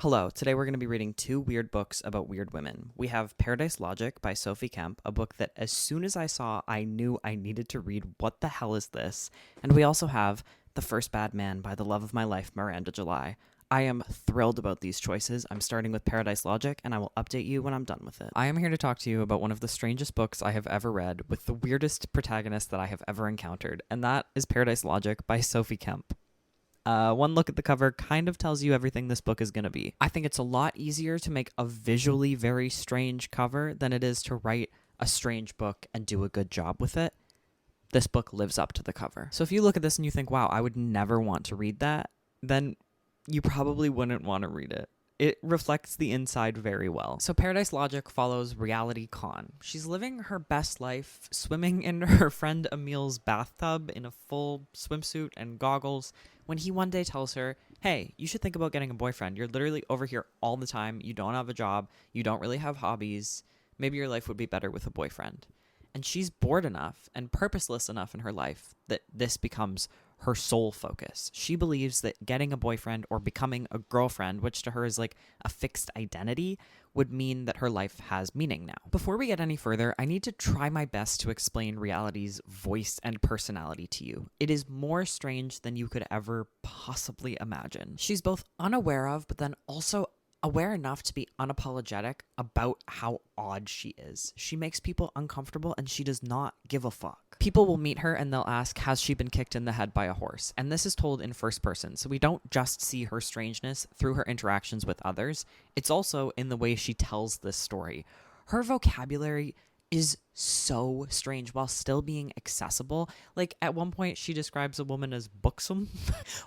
Hello, today we're going to be reading two weird books about weird women. We have Paradise Logic by Sophie Kemp, a book that as soon as I saw, I knew I needed to read. What the hell is this? And we also have The First Bad Man by the love of my life, Miranda July. I am thrilled about these choices. I'm starting with Paradise Logic, and I will update you when I'm done with it. I am here to talk to you about one of the strangest books I have ever read with the weirdest protagonist that I have ever encountered, and that is Paradise Logic by Sophie Kemp. One look at the cover kind of tells you everything this book is going to be. I think it's a lot easier to make a visually very strange cover than it is to write a strange book and do a good job with it. This book lives up to the cover. So if you look at this and you think, wow, I would never want to read that, then you probably wouldn't want to read it. It reflects the inside very well. So Paradise Logic follows Reality Khan. She's living her best life, swimming in her friend Emil's bathtub in a full swimsuit and goggles, when he one day tells her, hey, you should think about getting a boyfriend. You're literally over here all the time. You don't have a job. You don't really have hobbies. Maybe your life would be better with a boyfriend. And she's bored enough and purposeless enough in her life that this becomes her sole focus. She believes that getting a boyfriend or becoming a girlfriend, which to her is like a fixed identity, would mean that her life has meaning now. Before we get any further, I need to try my best to explain Reality's voice and personality to you. It is more strange than you could ever possibly imagine. She's both unaware of, but then also aware enough to be unapologetic about how odd she is. She makes people uncomfortable and she does not give a fuck. People will meet her and they'll ask, has she been kicked in the head by a horse? And this is told in first person, so we don't just see her strangeness through her interactions with others. It's also in the way she tells this story. Her vocabulary is so strange while still being accessible. Like at one point she describes a woman as buxom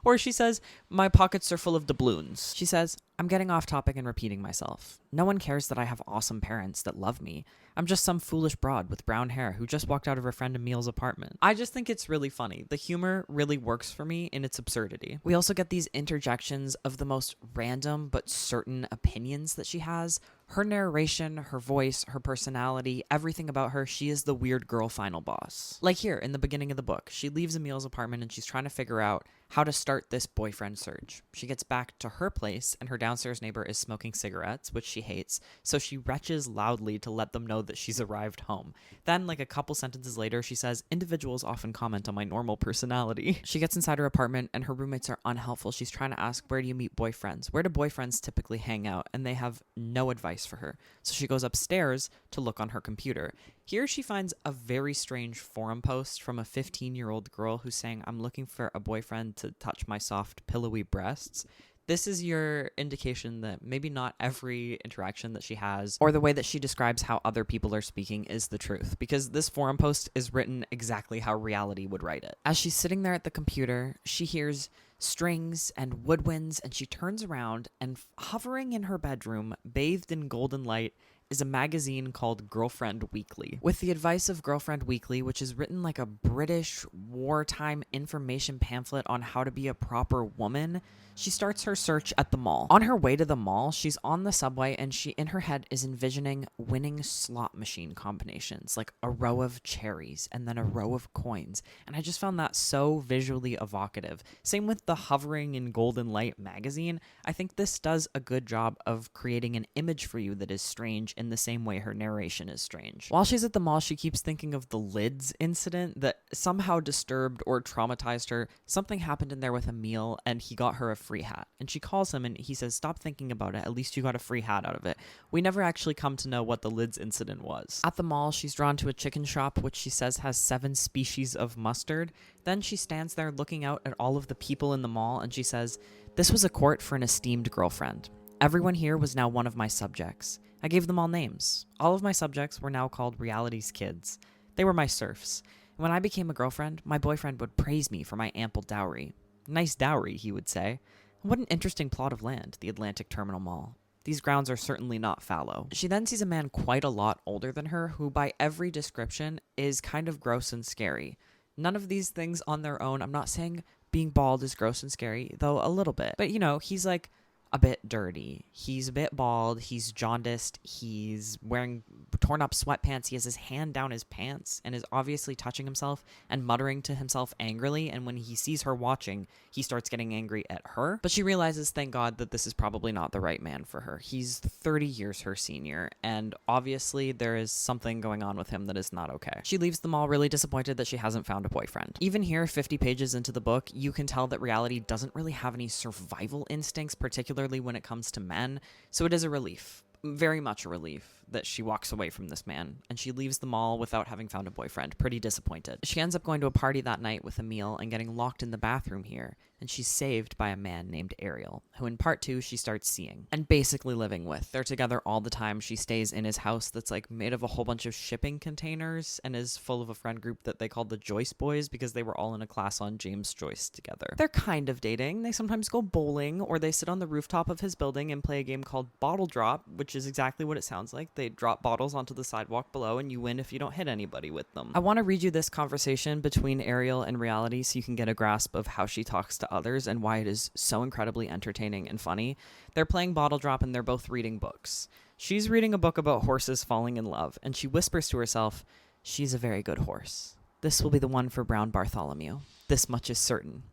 or she says, my pockets are full of doubloons. She says, I'm getting off topic and repeating myself. No one cares that I have awesome parents that love me. I'm just some foolish broad with brown hair who just walked out of her friend Emil's apartment. I just think it's really funny. The humor really works for me in its absurdity. We also get these interjections of the most random but certain opinions that she has. Her narration, her voice, her personality, everything about her, she is the weird girl final boss. Like here in the beginning of the book, she leaves Emil's apartment and she's trying to figure out how to start this boyfriend search. She gets back to her place and her downstairs neighbor is smoking cigarettes, which she hates, so she retches loudly to let them know that she's arrived home. Then, like a couple sentences later, she says, individuals often comment on my normal personality. She gets inside her apartment and her roommates are unhelpful. She's trying to ask, where do you meet boyfriends? Where do boyfriends typically hang out? And they have no advice for her. So she goes upstairs to look on her computer. Here she finds a very strange forum post from a 15-year-old girl who's saying, I'm looking for a boyfriend to touch my soft, pillowy breasts. This is your indication that maybe not every interaction that she has or the way that she describes how other people are speaking is the truth, because this forum post is written exactly how Reality would write it. As she's sitting there at the computer, she hears strings and woodwinds and she turns around and hovering in her bedroom, bathed in golden light, is a magazine called Girlfriend Weekly. With the advice of Girlfriend Weekly, which is written like a British wartime information pamphlet on how to be a proper woman, she starts her search at the mall. On her way to the mall, she's on the subway and she, in her head, is envisioning winning slot machine combinations, like a row of cherries and then a row of coins. And I just found that so visually evocative. Same with the Hovering in Golden Light magazine. I think this does a good job of creating an image for you that is strange in the same way her narration is strange. While she's at the mall, she keeps thinking of the lids incident that somehow disturbed or traumatized her. Something happened in there with Emil and he got her a free hat. And she calls him and he says, stop thinking about it. At least you got a free hat out of it. We never actually come to know what the lids incident was. At the mall, she's drawn to a chicken shop, which she says has 7 species of mustard. Then she stands there looking out at all of the people in the mall and she says, this was a court for an esteemed girlfriend. Everyone here was now one of my subjects. I gave them all names. All of my subjects were now called Reality's kids. They were my serfs. When I became a girlfriend, my boyfriend would praise me for my ample dowry. Nice dowry, he would say. What an interesting plot of land, the Atlantic Terminal Mall. These grounds are certainly not fallow. She then sees a man quite a lot older than her who, by every description, is kind of gross and scary. None of these things on their own, I'm not saying being bald is gross and scary, though a little bit. But, you know, he's like a bit dirty. He's a bit bald. He's jaundiced. He's wearing torn up sweatpants. He has his hand down his pants and is obviously touching himself and muttering to himself angrily. And when he sees her watching, he starts getting angry at her. But she realizes, thank God, that this is probably not the right man for her. He's 30 years her senior, and obviously there is something going on with him that is not okay. She leaves the mall really disappointed that she hasn't found a boyfriend. Even here, 50 pages into the book, you can tell that reality doesn't really have any survival instincts, particularly when it comes to men, so it is a relief. Very much a relief that she walks away from this man, and she leaves the mall without having found a boyfriend, pretty disappointed. She ends up going to a party that night with a meal and getting locked in the bathroom here, and she's saved by a man named Ariel, who in part 2 she starts seeing and basically living with. They're together all the time. She stays in his house that's like made of a whole bunch of shipping containers and is full of a friend group that they call the Joyce Boys because they were all in a class on James Joyce together. They're kind of dating. They sometimes go bowling, or they sit on the rooftop of his building and play a game called Bottle Drop, which is exactly what it sounds like. They drop bottles onto the sidewalk below and you win if you don't hit anybody with them. I want to read you this conversation between Ariel and reality so you can get a grasp of how she talks to others and why it is so incredibly entertaining and funny. They're playing Bottle Drop and they're both reading books. She's reading a book about horses falling in love, and she whispers to herself, "She's a very good horse. This will be the one for Brown Bartholomew. This much is certain."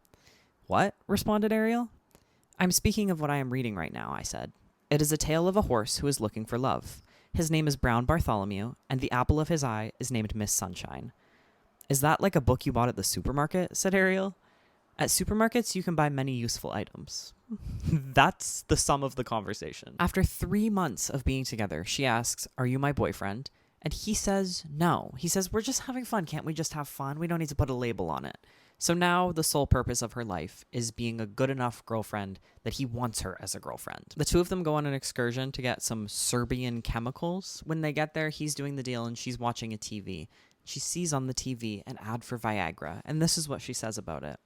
"What?" responded Ariel. "I'm speaking of what I am reading right now," I said. "It is a tale of a horse who is looking for love. His name is Brown Bartholomew, and the apple of his eye is named Miss Sunshine." "Is that like a book you bought at the supermarket?" said Ariel. "At supermarkets, you can buy many useful items." That's the sum of the conversation. After 3 months of being together, she asks, "Are you my boyfriend?" And he says no. He says, "We're just having fun. Can't we just have fun? We don't need to put a label on it." So now the sole purpose of her life is being a good enough girlfriend that he wants her as a girlfriend. The two of them go on an excursion to get some Serbian chemicals. When they get there, he's doing the deal and she's watching a TV. She sees on the TV an ad for Viagra, and this is what she says about it.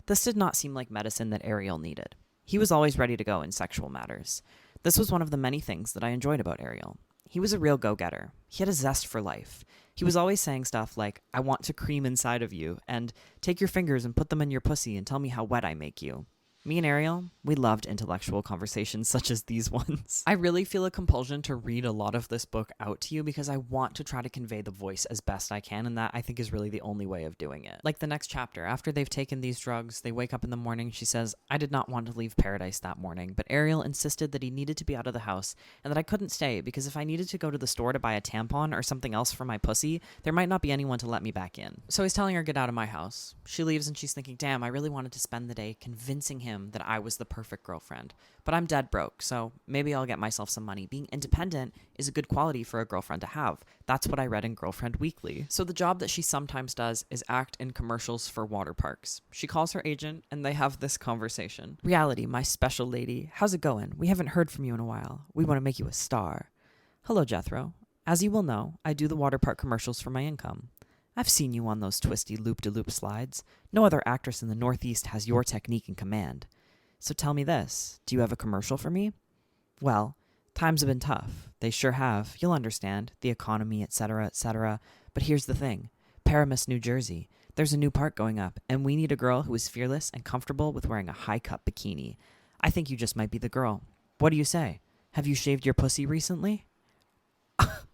This did not seem like medicine that Ariel needed. He was always ready to go in sexual matters. This was one of the many things that I enjoyed about Ariel. He was a real go-getter. He had a zest for life. He was always saying stuff like, "I want to cream inside of you," and "Take your fingers and put them in your pussy and tell me how wet I make you." Me and Ariel, we loved intellectual conversations such as these ones. I really feel a compulsion to read a lot of this book out to you because I want to try to convey the voice as best I can, and that I think is really the only way of doing it. Like the next chapter, after they've taken these drugs, they wake up in the morning. She says, "I did not want to leave paradise that morning, but Ariel insisted that he needed to be out of the house and that I couldn't stay because if I needed to go to the store to buy a tampon or something else for my pussy, there might not be anyone to let me back in." So he's telling her, "Get out of my house." She leaves and she's thinking, damn, I really wanted to spend the day convincing him that I was the perfect girlfriend. But I'm dead broke, so maybe I'll get myself some money. Being independent is a good quality for a girlfriend to have. That's what I read in Girlfriend Weekly. So the job that she sometimes does is act in commercials for water parks. She calls her agent and they have this conversation. "Reality, my special lady. How's it going? We haven't heard from you in a while. We want to make you a star." "Hello, Jethro. As you will know, I do the water park commercials for my income. I've seen you on those twisty loop-de-loop slides. No other actress in the Northeast has your technique in command. So tell me this, do you have a commercial for me?" "Well, times have been tough. They sure have. You'll understand. The economy, etc., etc. But here's the thing. Paramus, New Jersey. There's a new park going up, and we need a girl who is fearless and comfortable with wearing a high-cut bikini. I think you just might be the girl. What do you say? Have you shaved your pussy recently?"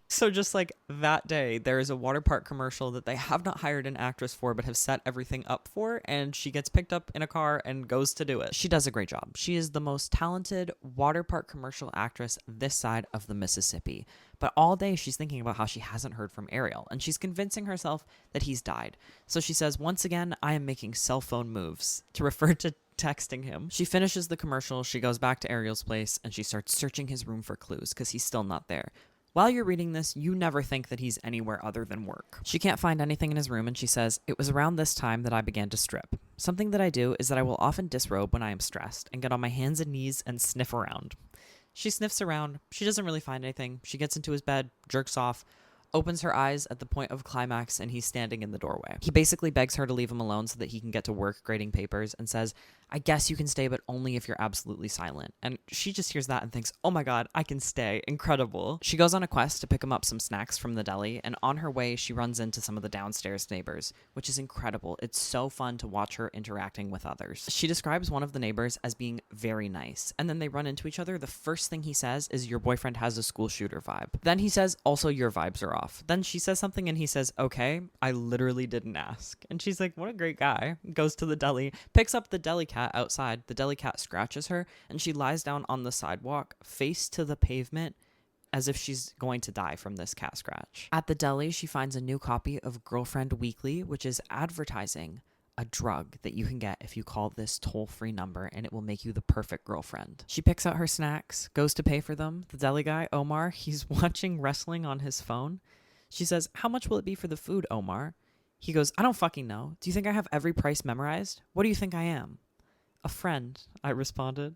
So just like that day, there is a water park commercial that they have not hired an actress for, but have set everything up for, and she gets picked up in a car and goes to do it. She does a great job. She is the most talented water park commercial actress this side of the Mississippi. But all day she's thinking about how she hasn't heard from Ariel, and she's convincing herself that he's died. So she says, "Once again, I am making cell phone moves," to refer to texting him. She finishes the commercial, she goes back to Ariel's place, and she starts searching his room for clues because he's still not there. While you're reading this, you never think that he's anywhere other than work. She can't find anything in his room, and she says, "It was around this time that I began to strip. Something that I do is that I will often disrobe when I am stressed and get on my hands and knees and sniff around." She sniffs around. She doesn't really find anything. She gets into his bed, jerks off, opens her eyes at the point of climax, and he's standing in the doorway. He basically begs her to leave him alone so that he can get to work grading papers and says, I guess you can stay, but only if you're absolutely silent. And she just hears that and thinks, oh my god, I can stay. Incredible. She goes on a quest to pick him up some snacks from the deli, and on her way, she runs into some of the downstairs neighbors, which is incredible. It's so fun to watch her interacting with others. She describes one of the neighbors as being very nice, and then they run into each other. The first thing he says is, your boyfriend has a school shooter vibe. Then he says, also your vibes are off. Then she says something and he says, okay, I literally didn't ask. And she's like, what a great guy. Goes to the deli, picks up the deli cat outside. The deli cat scratches her, and she lies down on the sidewalk, face to the pavement, as if she's going to die from this cat scratch. At the deli, she finds a new copy of Girlfriend Weekly, which is advertising a drug that you can get if you call this toll-free number, and it will make you the perfect girlfriend. She picks out her snacks, goes to pay for them. The deli guy, Omar, he's watching wrestling on his phone. She says, how much will it be for the food, Omar? He goes, I don't fucking know. Do you think I have every price memorized? What do you think I am? A friend, I responded.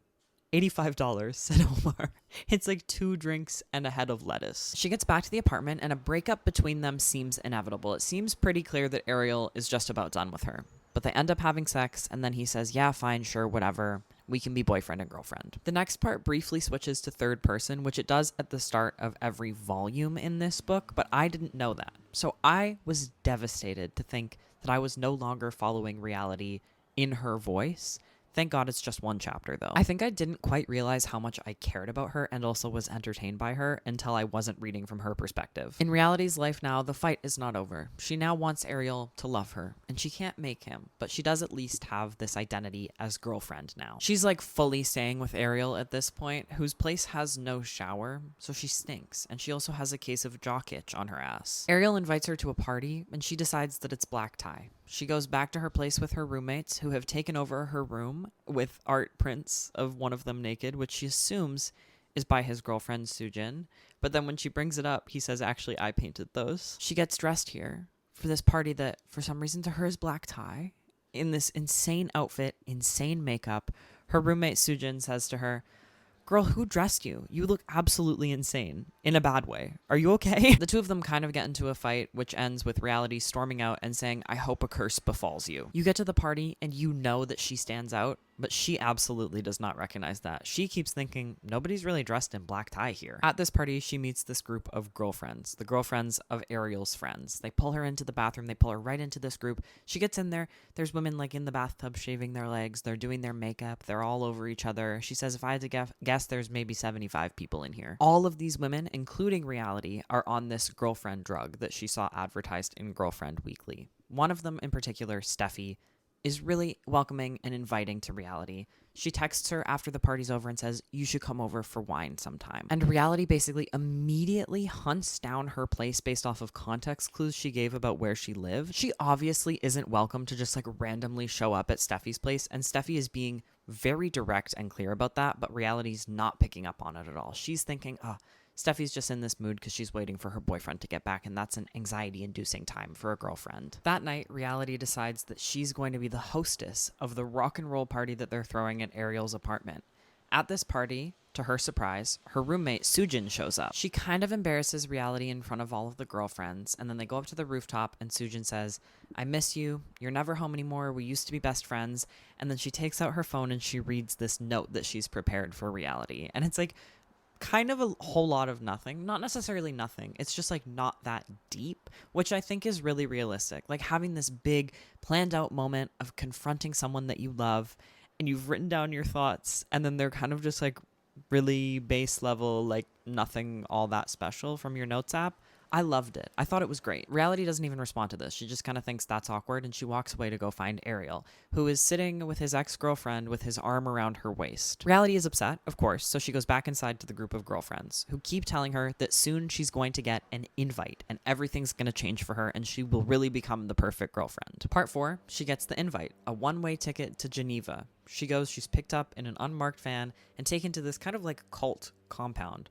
$85, said Omar. It's like 2 drinks and a head of lettuce. She gets back to the apartment, and a breakup between them seems inevitable. It seems pretty clear that Ariel is just about done with her. But they end up having sex, and then he says, yeah, fine, sure, whatever. We can be boyfriend and girlfriend. The next part briefly switches to third person, which it does at the start of every volume in this book, but I didn't know that. So I was devastated to think that I was no longer following reality in her voice. Thank God it's just 1 chapter, though. I think I didn't quite realize how much I cared about her and also was entertained by her until I wasn't reading from her perspective. In Reality's life now, the fight is not over. She now wants Ariel to love her, and she can't make him, but she does at least have this identity as girlfriend now. She's like fully staying with Ariel at this point, whose place has no shower, so she stinks, and she also has a case of jock itch on her ass. Ariel invites her to a party, and she decides that it's black tie. She goes back to her place with her roommates, who have taken over her room with art prints of one of them naked, which she assumes is by his girlfriend Sujin. But then when she brings it up, he says, actually, I painted those. She gets dressed here for this party that, for some reason, to her is black tie, in this insane outfit, insane makeup. Her roommate Sujin says to her, girl, who dressed you? You look absolutely insane. In a bad way. Are you okay? The two of them kind of get into a fight, which ends with Reality storming out and saying, I hope a curse befalls you. You get to the party and you know that she stands out, but she absolutely does not recognize that. She keeps thinking, nobody's really dressed in black tie here. At this party, she meets this group of girlfriends, the girlfriends of Ariel's friends. They pull her into the bathroom. They pull her right into this group. She gets in there. There's women like in the bathtub shaving their legs. They're doing their makeup. They're all over each other. She says, if I had to guess, there's maybe 75 people in here. All of these women, including Reality, are on this girlfriend drug that she saw advertised in Girlfriend Weekly. One of them in particular, Steffi, is really welcoming and inviting to Reality. She texts her after the party's over and says, you should come over for wine sometime. And Reality basically immediately hunts down her place based off of context clues she gave about where she lived. She obviously isn't welcome to just like randomly show up at Steffi's place, and Steffi is being very direct and clear about that, but Reality's not picking up on it at all. She's thinking, Steffi's just in this mood because she's waiting for her boyfriend to get back, and that's an anxiety-inducing time for a girlfriend. That night, Reality decides that she's going to be the hostess of the rock and roll party that they're throwing at Ariel's apartment. At this party, to her surprise, her roommate Sujin shows up. She kind of embarrasses Reality in front of all of the girlfriends, and then they go up to the rooftop, and Sujin says, I miss you, you're never home anymore, we used to be best friends, and then she takes out her phone and she reads this note that she's prepared for Reality, and it's like, kind of a whole lot of nothing. Not necessarily nothing. It's just like not that deep, which I think is really realistic. Like having this big planned out moment of confronting someone that you love and you've written down your thoughts and then they're kind of just like really base level, like nothing all that special from your notes app. I loved it. I thought it was great. Reality doesn't even respond to this. She just kind of thinks that's awkward, and she walks away to go find Ariel, who is sitting with his ex-girlfriend with his arm around her waist. Reality is upset, of course, so she goes back inside to the group of girlfriends, who keep telling her that soon she's going to get an invite, and everything's going to change for her, and she will really become the perfect girlfriend. Part 4, she gets the invite, a one-way ticket to Geneva. She goes, she's picked up in an unmarked van and taken to this kind of like cult compound,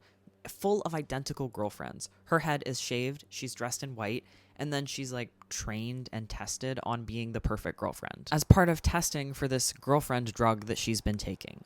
full of identical girlfriends. Her head is shaved, she's dressed in white, and then she's like trained and tested on being the perfect girlfriend. As part of testing for this girlfriend drug that she's been taking,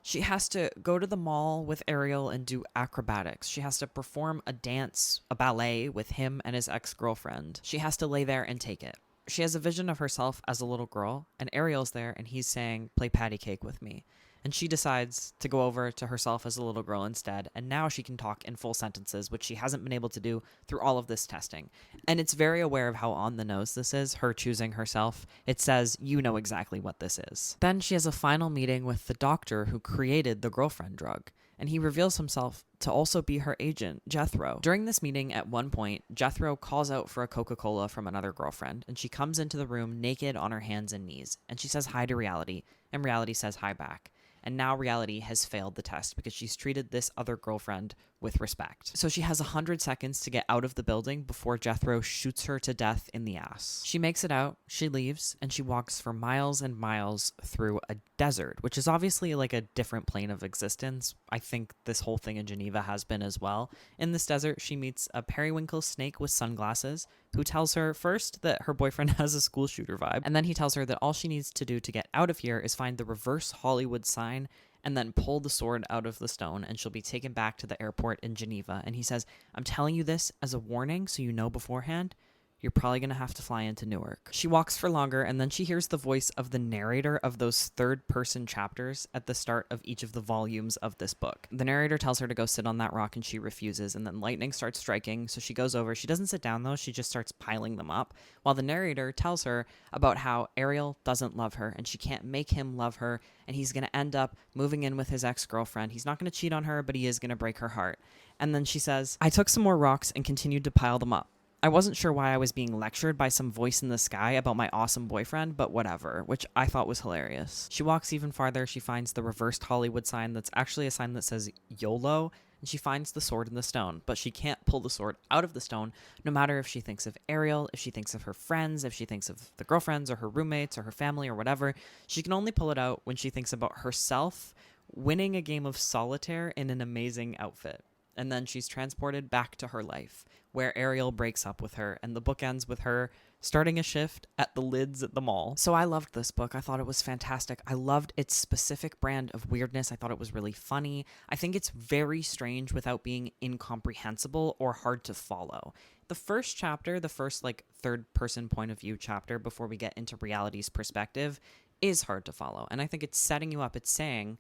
she has to go to the mall with Ariel and do acrobatics. She has to perform a dance, a ballet with him and his ex-girlfriend. She has to lay there and take it. she has a vision of herself as a little girl, and Ariel's there, and he's saying, play patty cake with me. And she decides to go over to herself as a little girl instead, and now she can talk in full sentences, which she hasn't been able to do through all of this testing. And it's very aware of how on the nose this is, her choosing herself. It says, you know exactly what this is. Then she has a final meeting with the doctor who created the girlfriend drug, and he reveals himself to also be her agent, Jethro. During this meeting, at one point, Jethro calls out for a Coca-Cola from another girlfriend, and she comes into the room naked on her hands and knees, and she says hi to Reality, and Reality says hi back. And now Reality has failed the test because she's treated this other girlfriend with respect. So she has 100 seconds to get out of the building before Jethro shoots her to death in the ass. She makes it out, she leaves, and she walks for miles and miles through a desert, which is obviously like a different plane of existence. I think this whole thing in Geneva has been as well. In this desert, she meets a periwinkle snake with sunglasses who tells her first that her boyfriend has a school shooter vibe, and then he tells her that all she needs to do to get out of here is find the reverse Hollywood sign and then pull the sword out of the stone, and she'll be taken back to the airport in Geneva. And he says, I'm telling you this as a warning so you know beforehand, you're probably going to have to fly into Newark. She walks for longer, and then she hears the voice of the narrator of those third-person chapters at the start of each of the volumes of this book. The narrator tells her to go sit on that rock, and she refuses, and then lightning starts striking, so she goes over. She doesn't sit down, though. She just starts piling them up, while the narrator tells her about how Ariel doesn't love her, and she can't make him love her, and he's going to end up moving in with his ex-girlfriend. He's not going to cheat on her, but he is going to break her heart. And then she says, I took some more rocks and continued to pile them up. I wasn't sure why I was being lectured by some voice in the sky about my awesome boyfriend, but whatever, which I thought was hilarious. She walks even farther. She finds the reversed Hollywood sign that's actually a sign that says YOLO, and she finds the sword in the stone, but she can't pull the sword out of the stone, no matter if she thinks of Ariel, if she thinks of her friends, if she thinks of the girlfriends or her roommates or her family or whatever. She can only pull it out when she thinks about herself winning a game of solitaire in an amazing outfit. And then she's transported back to her life, where Ariel breaks up with her, and the book ends with her starting a shift at the Lids at the mall. So I loved this book. I thought it was fantastic. I loved its specific brand of weirdness. I thought it was really funny. I think it's very strange without being incomprehensible or hard to follow. The first chapter, the first third-person point of view chapter before we get into Reality's perspective, is hard to follow. And I think it's setting you up. It's saying,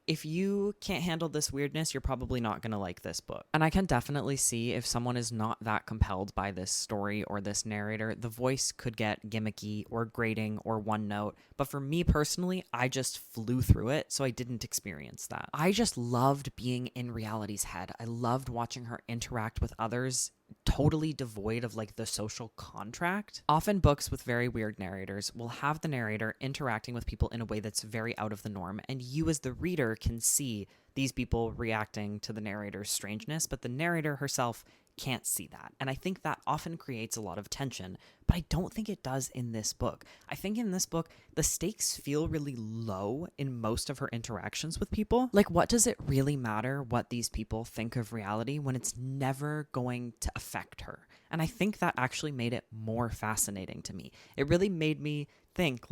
if you can't handle this weirdness, you're probably not going to like this book. And I can definitely see if someone is not that compelled by this story or this narrator, the voice could get gimmicky or grating or one note. But for me personally, I just flew through it, so I didn't experience that. I just loved being in Reality's head. I loved watching her interact with others, totally devoid of the social contract. Often books with very weird narrators will have the narrator interacting with people in a way that's very out of the norm, and you as the reader can see these people reacting to the narrator's strangeness, but the narrator herself can't see that. And I think that often creates a lot of tension, but I don't think it does in this book. I think in this book, the stakes feel really low in most of her interactions with people. What does it really matter what these people think of Reality when it's never going to affect her? And I think that actually made it more fascinating to me. It really made me think,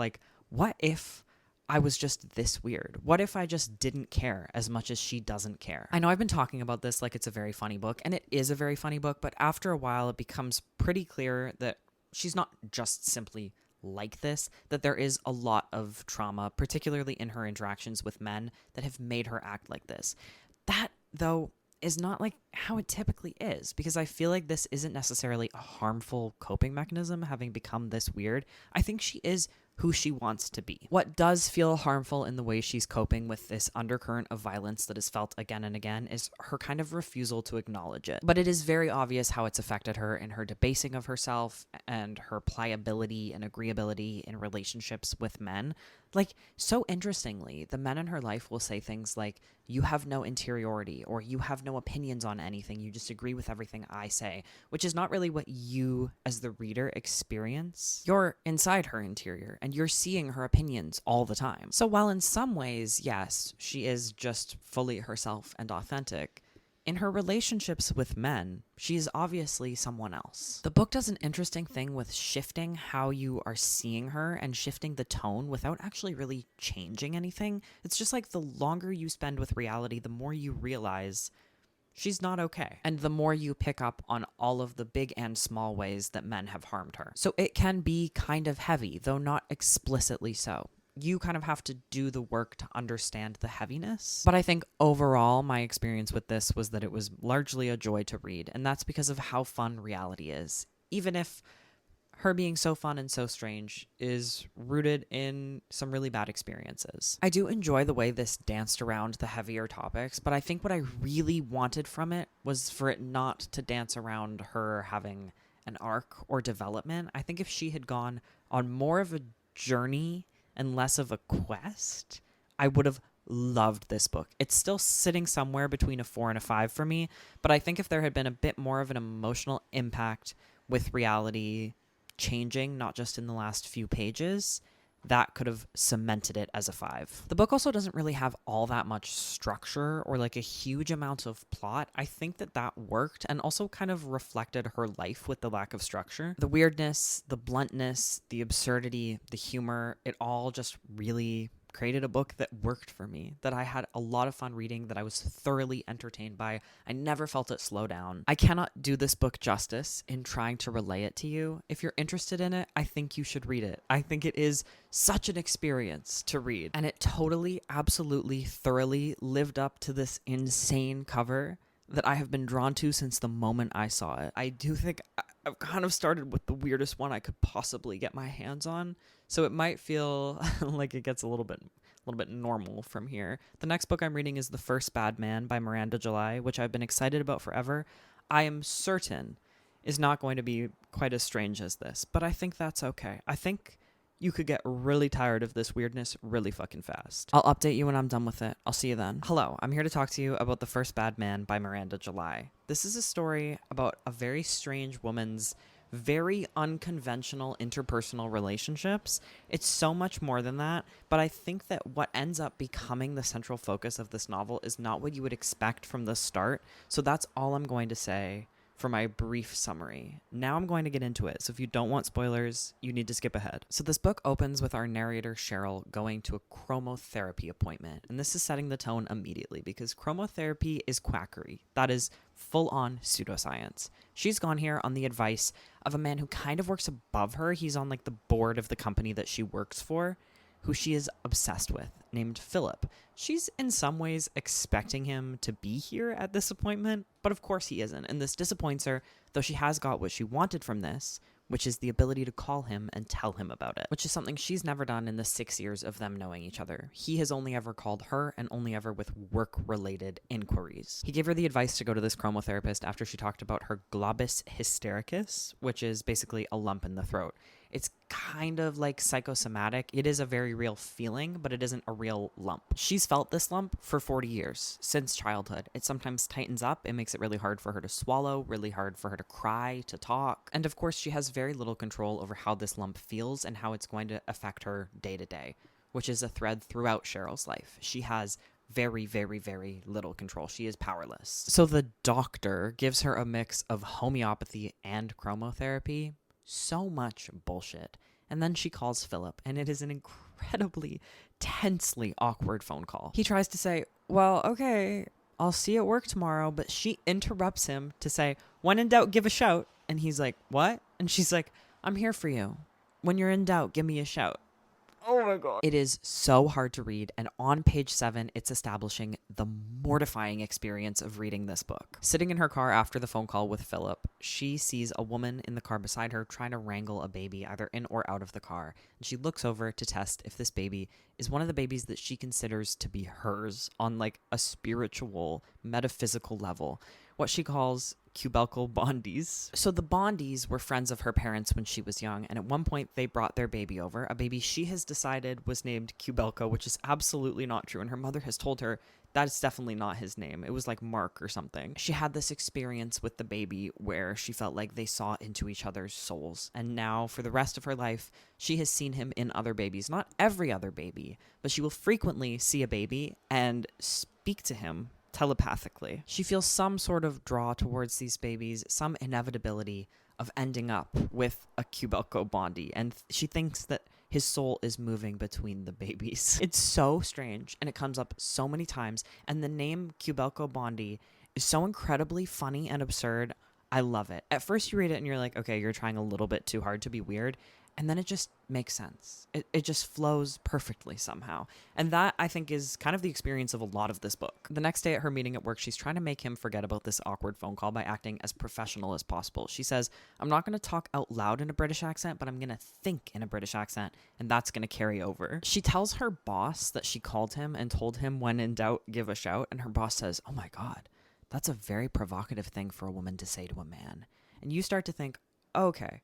what if I was just this weird? What if I just didn't care as much as she doesn't care? I know I've been talking about this like it's a very funny book, and it is a very funny book, but after a while it becomes pretty clear that she's not just simply like this, that there is a lot of trauma, particularly in her interactions with men, that have made her act like this. That, though, is not how it typically is, because I feel like this isn't necessarily a harmful coping mechanism, having become this weird. I think she is who she wants to be. What does feel harmful in the way she's coping with this undercurrent of violence that is felt again and again is her kind of refusal to acknowledge it. But it is very obvious how it's affected her in her debasing of herself and her pliability and agreeability in relationships with men. So interestingly, the men in her life will say things like, you have no interiority, or you have no opinions on anything, you just agree with everything I say, which is not really what you as the reader experience. You're inside her interior, and you're seeing her opinions all the time. So while in some ways, yes, she is just fully herself and authentic, in her relationships with men, she is obviously someone else. The book does an interesting thing with shifting how you are seeing her and shifting the tone without actually really changing anything. It's just the longer you spend with Reality, the more you realize she's not okay. And the more you pick up on all of the big and small ways that men have harmed her. So it can be kind of heavy, though not explicitly so. You kind of have to do the work to understand the heaviness. But I think overall, my experience with this was that it was largely a joy to read, and that's because of how fun reality is. Even if her being so fun and so strange is rooted in some really bad experiences. I do enjoy the way this danced around the heavier topics, but I think what I really wanted from it was for it not to dance around her having an arc or development. I think if she had gone on more of a journey and less of a quest, I would have loved this book. It's still sitting somewhere between a 4 and a 5 for me, but I think if there had been a bit more of an emotional impact with reality changing, not just in the last few pages, that could have cemented it as a 5. The book also doesn't really have all that much structure or like a huge amount of plot. I think that worked and also kind of reflected her life with the lack of structure. The weirdness, the bluntness, the absurdity, the humor, it all just really created a book that worked for me, that I had a lot of fun reading, that I was thoroughly entertained by. I never felt it slow down. I cannot do this book justice in trying to relay it to you. If you're interested in it, I think you should read it. I think it is such an experience to read, and it totally, absolutely, thoroughly lived up to this insane cover that I have been drawn to since the moment I saw it. I do think I've kind of started with the weirdest one I could possibly get my hands on, so it might feel like it gets a little bit normal from here. The next book I'm reading is The First Bad Man by Miranda July, which I've been excited about forever. I am certain is not going to be quite as strange as this, but I think that's okay. I think you could get really tired of this weirdness really fucking fast. I'll update you when I'm done with it. I'll see you then. Hello, I'm here to talk to you about The First Bad Man by Miranda July. This is a story about a very strange woman's very unconventional interpersonal relationships. It's so much more than that, but I think that what ends up becoming the central focus of this novel is not what you would expect from the start, so that's all I'm going to say for my brief summary. Now I'm going to get into it, so if you don't want spoilers, you need to skip ahead. So this book opens with our narrator Cheryl going to a chromotherapy appointment, and this is setting the tone immediately because chromotherapy is quackery. That is full-on pseudoscience. She's gone here on the advice of a man who kind of works above her. He's on like the board of the company that she works for, who she is obsessed with, named Philip. She's in some ways expecting him to be here at this appointment, but of course he isn't, and this disappoints her, though she has got what she wanted from this, which is the ability to call him and tell him about it, which is something she's never done in the 6 years of them knowing each other. He has only ever called her, and only ever with work-related inquiries. He gave her the advice to go to this chromotherapist after she talked about her globus hystericus, which is basically a lump in the throat. It's kind of like psychosomatic. It is a very real feeling, but it isn't a real lump. She's felt this lump for 40 years, since childhood. It sometimes tightens up. It makes it really hard for her to swallow, really hard for her to cry, to talk. And of course, she has very little control over how this lump feels and how it's going to affect her day to day, which is a thread throughout Cheryl's life. She has very, very, very little control. She is powerless. So the doctor gives her a mix of homeopathy and chromotherapy. So much bullshit. And then she calls Philip, and it is an incredibly tensely awkward phone call. He tries to say, well, okay, I'll see you at work tomorrow, but she interrupts him to say, when in doubt, give a shout. And he's like, what? And she's like, I'm here for you. When you're in doubt, give me a shout. Oh my god. It is so hard to read, and on page 7, it's establishing the mortifying experience of reading this book. Sitting in her car after the phone call with Philip, she sees a woman in the car beside her trying to wrangle a baby either in or out of the car, and she looks over to test if this baby is one of the babies that she considers to be hers on like a spiritual, metaphysical level. What she calls Cubelco Bondies. So the Bondies were friends of her parents when she was young, and at one point they brought their baby over, a baby she has decided was named Cubelco, which is absolutely not true, and her mother has told her that's definitely not his name. It was like Mark or something. She had this experience with the baby where she felt like they saw into each other's souls, and now for the rest of her life, she has seen him in other babies. Not every other baby, but she will frequently see a baby and speak to him telepathically. She feels some sort of draw towards these babies, some inevitability of ending up with a Cubelco Bondi, and she thinks that his soul is moving between the babies. It's so strange, and it comes up so many times, and the name Cubelco Bondi is so incredibly funny and absurd. I love it. At first, you read it and you're like, okay, you're trying a little bit too hard to be weird. And then it just makes sense. It just flows perfectly somehow. And that, I think, is kind of the experience of a lot of this book. The next day at her meeting at work, she's trying to make him forget about this awkward phone call by acting as professional as possible. She says, I'm not going to talk out loud in a British accent, but I'm going to think in a British accent, and that's going to carry over. She tells her boss that she called him and told him, when in doubt, give a shout. And her boss says, oh my God, that's a very provocative thing for a woman to say to a man. And you start to think, okay,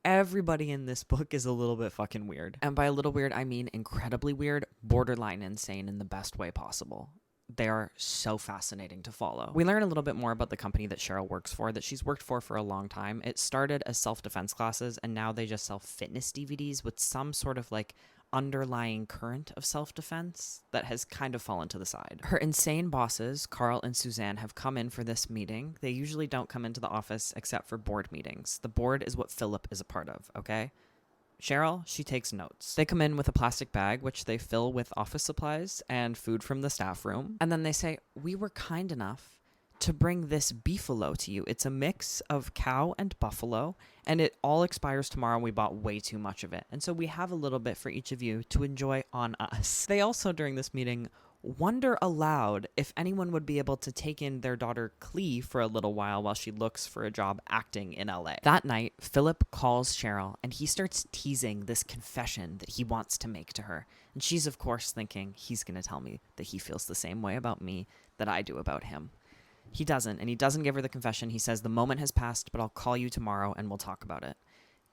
everybody in this book is a little bit fucking weird. And by a little weird, I mean incredibly weird, borderline insane in the best way possible. They are so fascinating to follow. We learn a little bit more about the company that Cheryl works for, that she's worked for a long time. It started as self-defense classes, and now they just sell fitness DVDs with some sort of like underlying current of self-defense that has kind of fallen to the side. Her insane bosses, Carl and Suzanne, have come in for this meeting. They usually don't come into the office except for board meetings. The board is what Philip is a part of, okay? Cheryl, she takes notes. They come in with a plastic bag, which they fill with office supplies and food from the staff room. And then they say, we were kind enough to bring this beefalo to you. It's a mix of cow and buffalo, and it all expires tomorrow. We bought way too much of it. And so we have a little bit for each of you to enjoy on us. They also, during this meeting, wonder aloud if anyone would be able to take in their daughter Clee for a little while she looks for a job acting in LA. That night, Philip calls Cheryl, and he starts teasing this confession that he wants to make to her. And she's, of course, thinking he's going to tell me that he feels the same way about me that I do about him. He doesn't, and he doesn't give her the confession. He says, the moment has passed, but I'll call you tomorrow and we'll talk about it.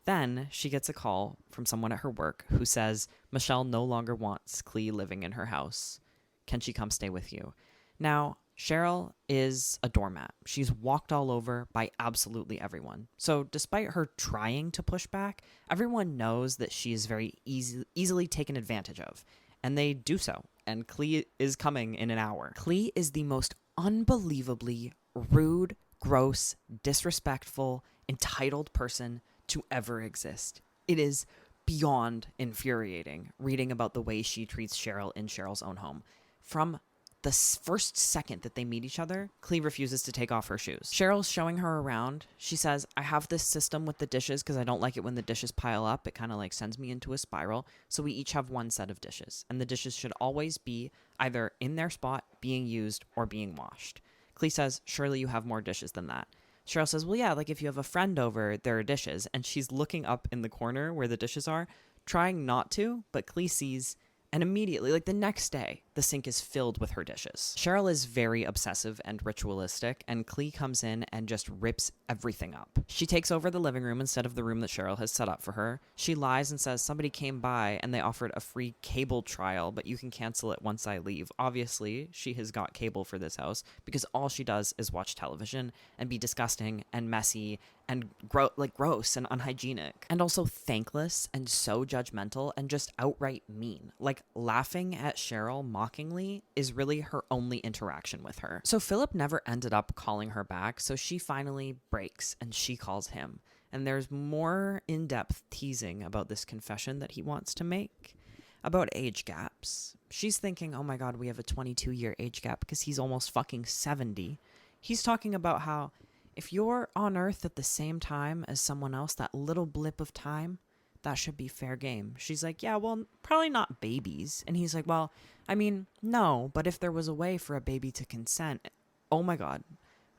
Then she gets a call from someone at her work who says Michelle no longer wants Clee living in her house. Can she come stay with you? Now, Cheryl is a doormat. She's walked all over by absolutely everyone. So despite her trying to push back, everyone knows that she is very easily taken advantage of. And they do so. And Clee is coming in an hour. Clee is the most unbelievably rude, gross, disrespectful, entitled person to ever exist. It is beyond infuriating reading about the way she treats Cheryl in Cheryl's own home. From the first second that they meet each other, Clee refuses to take off her shoes. Cheryl's showing her around. She says, I have this system with the dishes because I don't like it when the dishes pile up. It kind of like sends me into a spiral. So we each have one set of dishes. And the dishes should always be either in their spot, being used, or being washed. Clee says, surely you have more dishes than that. Cheryl says, well, yeah, like if you have a friend over, there are dishes. And she's looking up in the corner where the dishes are, trying not to, but Clee sees. And immediately, like the next day, the sink is filled with her dishes. Cheryl is very obsessive and ritualistic, and Clee comes in and just rips everything up. She takes over the living room instead of the room that Cheryl has set up for her. She lies and says somebody came by and they offered a free cable trial, but you can cancel it once I leave. Obviously, she has got cable for this house because all she does is watch television and be disgusting and messy and gross and unhygienic, and also thankless and so judgmental and just outright mean. Like, laughing at Cheryl mockingly is really her only interaction with her. So Philip never ended up calling her back, so she finally breaks and she calls him. And there's more in-depth teasing about this confession that he wants to make about age gaps. She's thinking, oh my God, we have a 22-year age gap because he's almost fucking 70. He's talking about how if you're on Earth at the same time as someone else, that little blip of time, that should be fair game. She's like, yeah, well, probably not babies. And he's like, well, I mean, no, but if there was a way for a baby to consent, oh my God.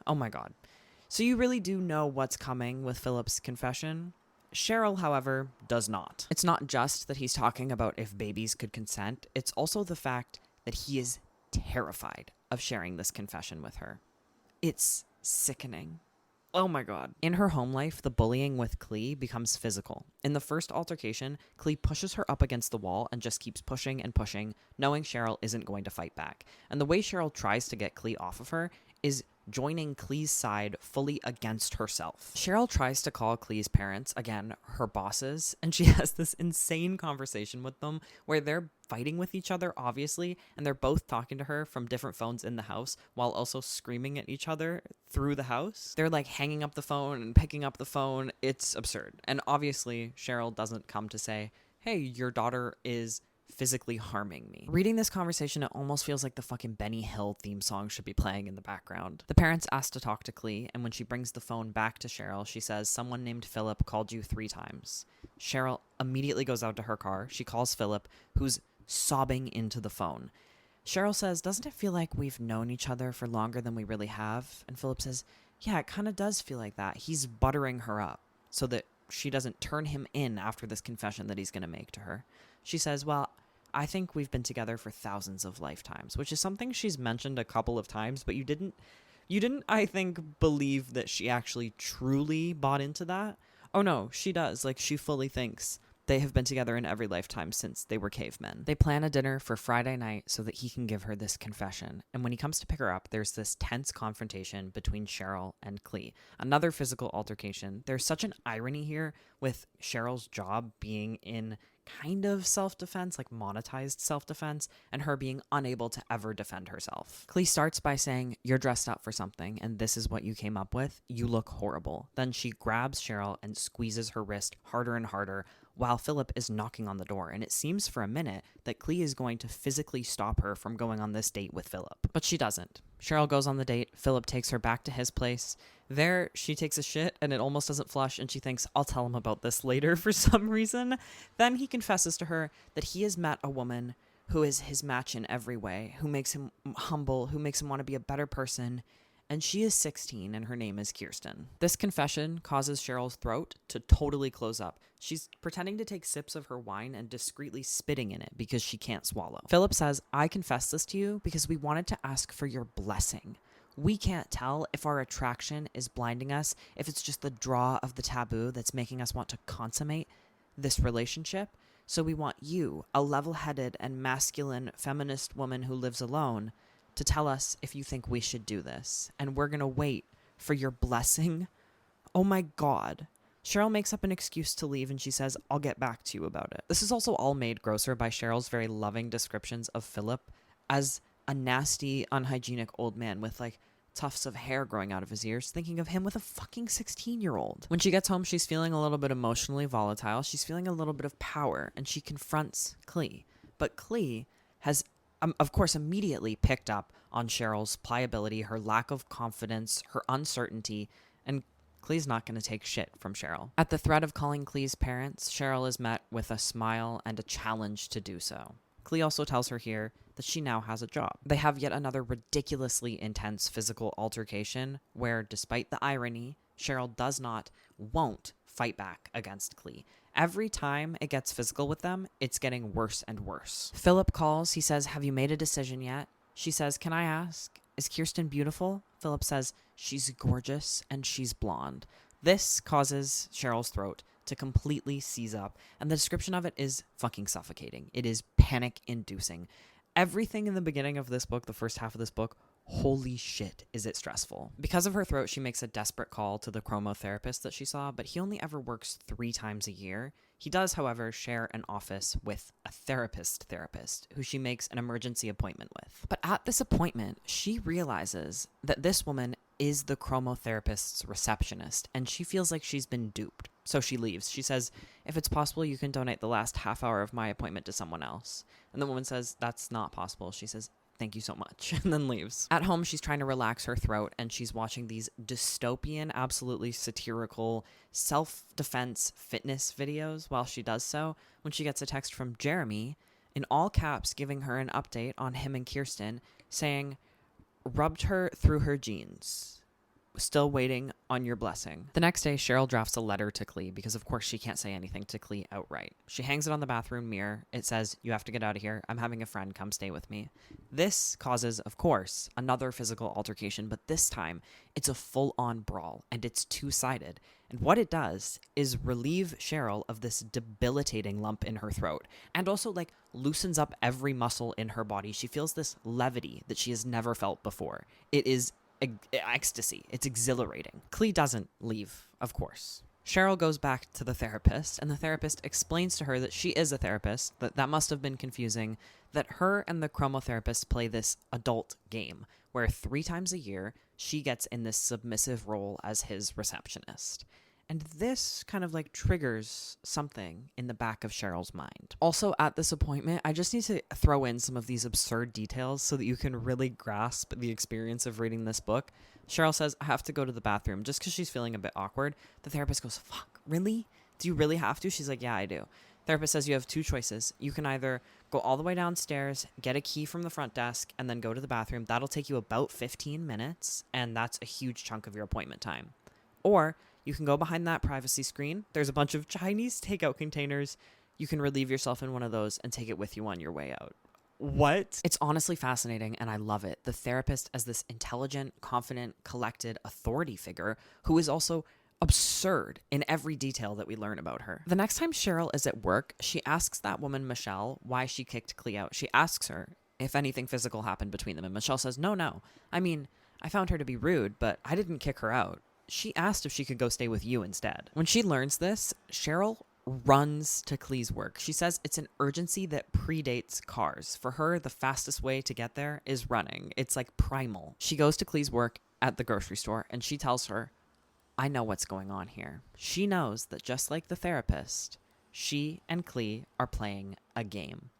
Oh my God. So you really do know what's coming with Philip's confession. Cheryl, however, does not. It's not just that he's talking about if babies could consent. It's also the fact that he is terrified of sharing this confession with her. It's sickening. Oh my God. In her home life, the bullying with Clee becomes physical. In the first altercation, Clee pushes her up against the wall and just keeps pushing and pushing, knowing Cheryl isn't going to fight back. And the way Cheryl tries to get Clee off of her is joining Clee's side fully against herself. Cheryl tries to call Clee's parents, again, her bosses, and she has this insane conversation with them where they're fighting with each other, obviously, and they're both talking to her from different phones in the house while also screaming at each other through the house. They're like hanging up the phone and picking up the phone. It's absurd. And obviously, Cheryl doesn't come to say, hey, your daughter is physically harming me. Reading this conversation, it almost feels like the fucking Benny Hill theme song should be playing in the background. The parents ask to talk to Clee, and when she brings the phone back to Cheryl, she says, someone named Philip called you 3 times. Cheryl immediately goes out to her car. She calls Philip, who's sobbing into the phone. Cheryl says, doesn't it feel like we've known each other for longer than we really have? And Philip says, yeah, it kind of does feel like that. He's buttering her up so that she doesn't turn him in after this confession that he's going to make to her. She says, well, I think we've been together for thousands of lifetimes, which is something she's mentioned a couple of times, but you didn't, I think, believe that she actually truly bought into that. Oh no, she does. Like, she fully thinks they have been together in every lifetime since they were cavemen. They plan a dinner for Friday night so that he can give her this confession. And when he comes to pick her up, there's this tense confrontation between Cheryl and Clee. Another physical altercation. There's such an irony here with Cheryl's job being in kind of self-defense, like monetized self-defense, and her being unable to ever defend herself. Clee starts by saying, you're dressed up for something, and this is what you came up with. You look horrible. Then she grabs Cheryl and squeezes her wrist harder and harder while Philip is knocking on the door, and it seems for a minute that Clee is going to physically stop her from going on this date with Philip. But she doesn't. Cheryl goes on the date. Philip takes her back to his place. There, she takes a shit, and it almost doesn't flush, and she thinks, I'll tell him about this later for some reason. Then he confesses to her that he has met a woman who is his match in every way, who makes him humble, who makes him want to be a better person, and she is 16, and her name is Kirsten. This confession causes Cheryl's throat to totally close up. She's pretending to take sips of her wine and discreetly spitting in it because she can't swallow. Philip says, I confess this to you because we wanted to ask for your blessing. We can't tell if our attraction is blinding us, if it's just the draw of the taboo that's making us want to consummate this relationship. So we want you, a level-headed and masculine feminist woman who lives alone, to tell us if you think we should do this. And we're going to wait for your blessing. Oh my God. Cheryl makes up an excuse to leave and she says, I'll get back to you about it. This is also all made grosser by Cheryl's very loving descriptions of Philip as a nasty, unhygienic old man with like tufts of hair growing out of his ears, thinking of him with a fucking 16-year-old. When she gets home, she's feeling a little bit emotionally volatile. She's feeling a little bit of power and she confronts Clee. But Clee has of course, immediately picked up on Cheryl's pliability, her lack of confidence, her uncertainty, and Clee's not going to take shit from Cheryl. At the threat of calling Clee's parents, Cheryl is met with a smile and a challenge to do so. Clee also tells her here that she now has a job. They have yet another ridiculously intense physical altercation where, despite the irony, Cheryl won't fight back against Clee. Every time it gets physical with them, it's getting worse and worse. Philip calls. He says, have you made a decision yet? She says, can I ask, is Kirsten beautiful? Philip says, she's gorgeous and she's blonde. This causes Cheryl's throat to completely seize up, and the description of it is fucking suffocating. It is panic-inducing. Everything in the beginning of this book, the first half of this book, holy shit, is it stressful. Because of her throat, she makes a desperate call to the chromotherapist that she saw, but he only ever works 3 times a year. He does, however, share an office with a therapist who she makes an emergency appointment with. But at this appointment, she realizes that this woman is the chromotherapist's receptionist, and she feels like she's been duped. So she leaves. She says, if it's possible, you can donate the last half hour of my appointment to someone else. And the woman says, that's not possible. She says, thank you so much, and then leaves. At home, she's trying to relax her throat, and she's watching these dystopian, absolutely satirical self-defense fitness videos while she does so, when she gets a text from Jeremy, in all caps, giving her an update on him and Kirsten, saying, rubbed her through her jeans. Still waiting on your blessing. The next day, Cheryl drafts a letter to Clee because, of course, she can't say anything to Clee outright. She hangs it on the bathroom mirror. It says, you have to get out of here. I'm having a friend come stay with me. This causes, of course, another physical altercation, but this time it's a full-on brawl, and it's two-sided. And what it does is relieve Cheryl of this debilitating lump in her throat, and also, loosens up every muscle in her body. She feels this levity that she has never felt before. It is ecstasy. It's exhilarating. Clee doesn't leave, of course. Cheryl goes back to the therapist, and the therapist explains to her that she is a therapist, that must have been confusing, that her and the chromotherapist play this adult game, where 3 times a year, she gets in this submissive role as his receptionist. And this kind of like triggers something in the back of Cheryl's mind. Also, at this appointment, I just need to throw in some of these absurd details so that you can really grasp the experience of reading this book. Cheryl says, I have to go to the bathroom just because she's feeling a bit awkward. The therapist goes, fuck, really? Do you really have to? She's like, yeah, I do. Therapist says you have two choices. You can either go all the way downstairs, get a key from the front desk, and then go to the bathroom. That'll take you about 15 minutes, and that's a huge chunk of your appointment time. Or you can go behind that privacy screen. There's a bunch of Chinese takeout containers. You can relieve yourself in one of those and take it with you on your way out. What? It's honestly fascinating, and I love it. The therapist as this intelligent, confident, collected authority figure who is also absurd in every detail that we learn about her. The next time Cheryl is at work, she asks that woman, Michelle, why she kicked Clee out. She asks her if anything physical happened between them, and Michelle says, no. I mean, I found her to be rude, but I didn't kick her out. She asked if she could go stay with you instead. When she learns this, Cheryl runs to Clee's work. She says it's an urgency that predates cars. For her, the fastest way to get there is running. It's like primal. She goes to Clee's work at the grocery store, and she tells her, I know what's going on here. She knows that just like the therapist, she and Clee are playing a game.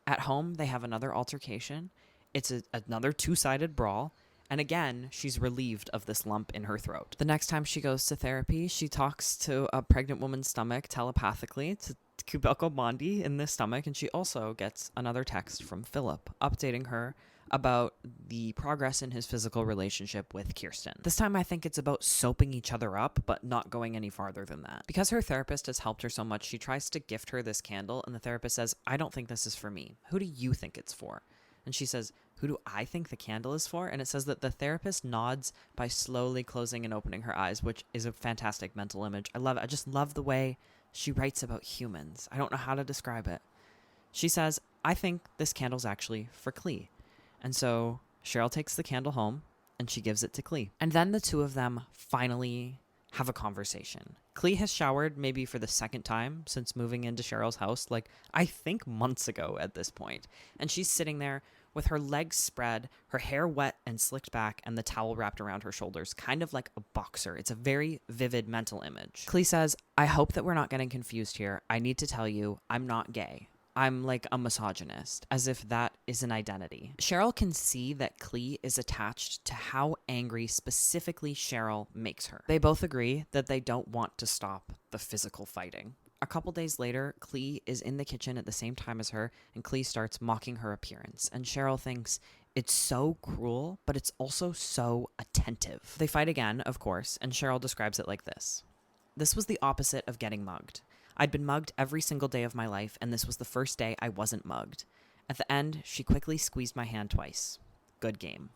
At home, they have another altercation. It's another two-sided brawl. And again, she's relieved of this lump in her throat. The next time she goes to therapy, she talks to a pregnant woman's stomach telepathically to Kubelko Bondi in the stomach. And she also gets another text from Philip updating her about the progress in his physical relationship with Kirsten. This time I think it's about soaping each other up, but not going any farther than that. Because her therapist has helped her so much, she tries to gift her this candle, and the therapist says, I don't think this is for me. Who do you think it's for? And she says, who do I think the candle is for? And it says that the therapist nods by slowly closing and opening her eyes, which is a fantastic mental image. I love it. I just love the way she writes about humans. I don't know how to describe it. She says, I think this candle's actually for Clee. And so Cheryl takes the candle home and she gives it to Clee. And then the two of them finally have a conversation. Clee has showered maybe for the second time since moving into Cheryl's house, like I think months ago at this point. And she's sitting there with her legs spread, her hair wet and slicked back, and the towel wrapped around her shoulders, kind of like a boxer. It's a very vivid mental image. Clee says, I hope that we're not getting confused here. I need to tell you, I'm not gay. I'm like a misogynist, as if that is an identity. Cheryl can see that Clee is attached to how angry specifically Cheryl makes her. They both agree that they don't want to stop the physical fighting. A couple days later, Clee is in the kitchen at the same time as her, and Clee starts mocking her appearance. And Cheryl thinks it's so cruel, but it's also so attentive. They fight again, of course, and Cheryl describes it like this. This was the opposite of getting mugged. I'd been mugged every single day of my life, and this was the first day I wasn't mugged. At the end, she quickly squeezed my hand twice. Good game.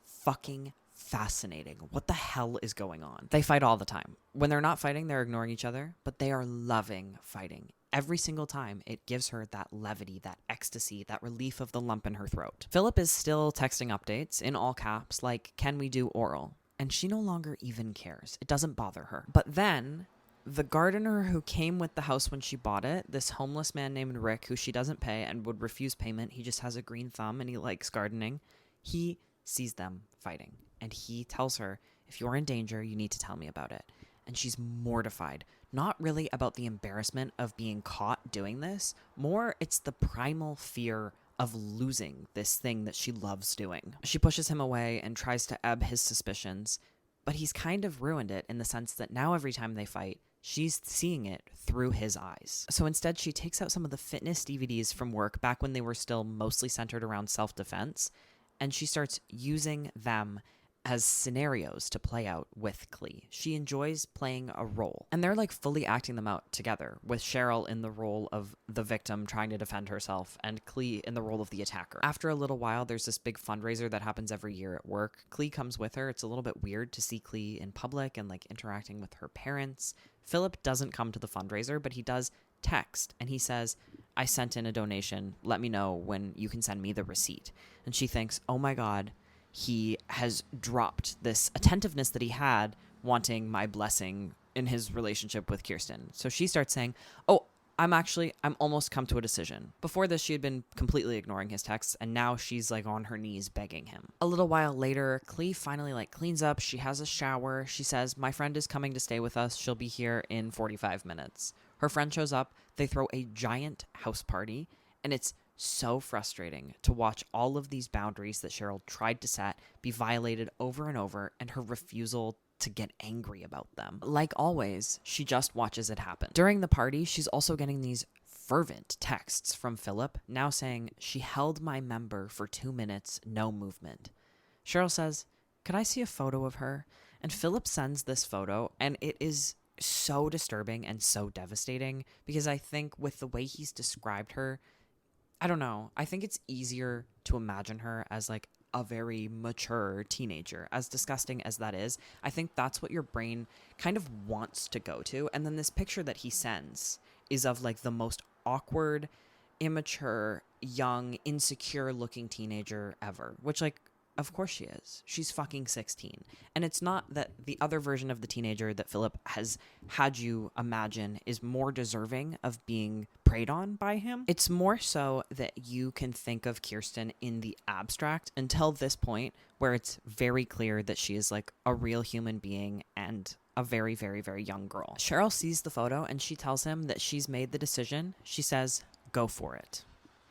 Fucking fascinating. What the hell is going on? They fight all the time. When they're not fighting, they're ignoring each other, but they are loving fighting. Every single time, it gives her that levity, that ecstasy, that relief of the lump in her throat. Philip is still texting updates in all caps like, can we do oral? And she no longer even cares. It doesn't bother her. But then the gardener who came with the house when she bought it, this homeless man named Rick, who she doesn't pay and would refuse payment, he just has a green thumb and he likes gardening, he sees them fighting. And he tells her, if you're in danger, you need to tell me about it. And she's mortified. Not really about the embarrassment of being caught doing this. More, it's the primal fear of losing this thing that she loves doing. She pushes him away and tries to ebb his suspicions, but he's kind of ruined it in the sense that now every time they fight, she's seeing it through his eyes. So instead, she takes out some of the fitness DVDs from work back when they were still mostly centered around self-defense, and she starts using them as scenarios to play out with Clee. She enjoys playing a role, and they're like fully acting them out together, with Cheryl in the role of the victim trying to defend herself and Clee in the role of the attacker. After a little while, there's this big fundraiser that happens every year at work. Clee comes with her. It's a little bit weird to see Clee in public and like interacting with her parents. Philip doesn't come to the fundraiser, but he does text, and he says, I sent in a donation. Let me know when you can send me the receipt. And she thinks, oh my God, he has dropped this attentiveness that he had wanting my blessing in his relationship with Kirsten. So she starts saying, oh, I'm almost come to a decision. Before this, she had been completely ignoring his texts, and now she's like on her knees begging him. A little while later, Clee finally like cleans up. She has a shower. She says, my friend is coming to stay with us. She'll be here in 45 minutes. Her friend shows up. They throw a giant house party, and it's so frustrating to watch all of these boundaries that Cheryl tried to set be violated over and over, and her refusal to get angry about them. Like always, she just watches it happen. During the party, she's also getting these fervent texts from Philip, now saying, she held my member for 2 minutes, no movement. Cheryl says, could I see a photo of her? And Philip sends this photo, and it is so disturbing and so devastating, because I think with the way he's described her, I don't know, I think it's easier to imagine her as like a very mature teenager, as disgusting as that is. I think that's what your brain kind of wants to go to. And then this picture that he sends is of like the most awkward, immature, young, insecure looking teenager ever, which like, of course she is. She's fucking 16. And it's not that the other version of the teenager that Philip has had you imagine is more deserving of being preyed on by him. It's more so that you can think of Kirsten in the abstract until this point where it's very clear that she is like a real human being and a very, very, very young girl. Cheryl sees the photo and she tells him that she's made the decision. She says, go for it.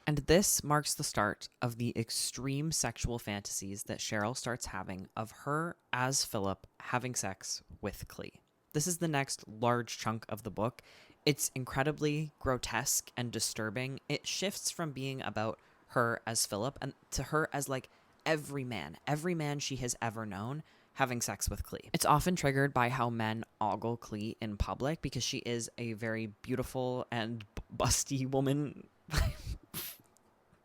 And this marks the start of the extreme sexual fantasies that Cheryl starts having of her as Philip having sex with Clee. This is the next large chunk of the book. It's incredibly grotesque and disturbing. It shifts from being about her as Philip and to her as like every man she has ever known having sex with Clee. It's often triggered by how men ogle Clee in public because she is a very beautiful and busty woman.